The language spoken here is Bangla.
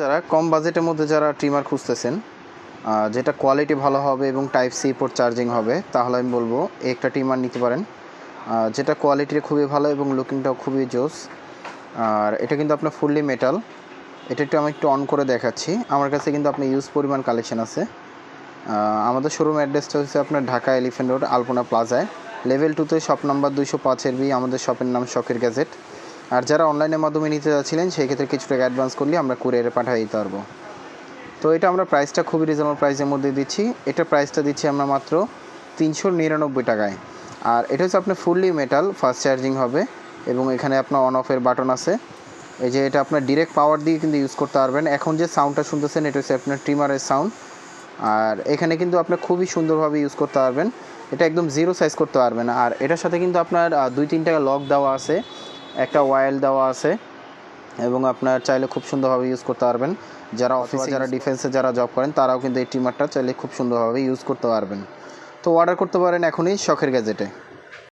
যারা কম বাজেটের মধ্যে যারা ট্রিমার খুঁজতেছেন, যেটা কোয়ালিটি ভালো হবে এবং টাইপ সি পোর্ট চার্জিং হবে, তাহলে আমি বলবো একটা ট্রিমার নিতে পারেন, যেটা কোয়ালিটি খুবই ভালো এবং লুকিংটাও খুবই জোস। আর এটা কিন্তু আপনার ফুললি মেটাল। এটা আমি একটু অন করে দেখাচ্ছি। আমার কাছে কিন্তু আপনার ইউজ পরিমাণ কালেকশন আছে। আমাদের শোরুম অ্যাড্রেসটা হচ্ছে আপনার ঢাকা এলিফ্যান্ট রোড আলপনা প্লাজায়, লেভেল 2তে শপ নাম্বার 205 বি। আমাদের শপের নাম শখের গ্যাজেট। আর যারা অনলাইনের মাধ্যমে নিতে যাচ্ছিলেন, সেই ক্ষেত্রে কিছু টাকা অ্যাডভান্স করলে আমরা কুরিয়ারে পাঠিয়ে দিতে পারবো। তো এটা আমরা প্রাইসটা খুবই রিজনেবল প্রাইসের মধ্যে দিচ্ছি। এটার প্রাইসটা দিচ্ছি আমরা মাত্র 399 টাকায়। আর এটা হচ্ছে আপনার ফুললি মেটাল, ফাস্ট চার্জিং হবে এবং এখানে আপনার অন অফের বাটন আছে। এই যে এটা আপনার ডিরেক্ট পাওয়ার দিয়ে কিন্তু ইউজ করতে পারবেন। এখন যে সাউন্ডটা শুনতেছেন, এটা হচ্ছে আপনার ট্রিমারের সাউন্ড। আর এখানে কিন্তু আপনি খুবই সুন্দরভাবে ইউজ করতে পারবেন। এটা একদম জিরো সাইজ করতে পারবেন। আর এটার সাথে কিন্তু আপনার 2-3 টাকা লক দেওয়া আছে, একটা ওয়্যাল দেওয়া আছে এবং আপনার চাইলে খুব সুন্দরভাবে ইউজ করতে পারবেন। যারা অফিসে, যারা ডিফেন্সে যারা জব করেন, তারাও কিন্তু এই ট্রিমারটা চাইলে খুব সুন্দরভাবে ইউজ করতে পারবেন। তো অর্ডার করতে পারেন এখনই শখের গ্যাজেটে।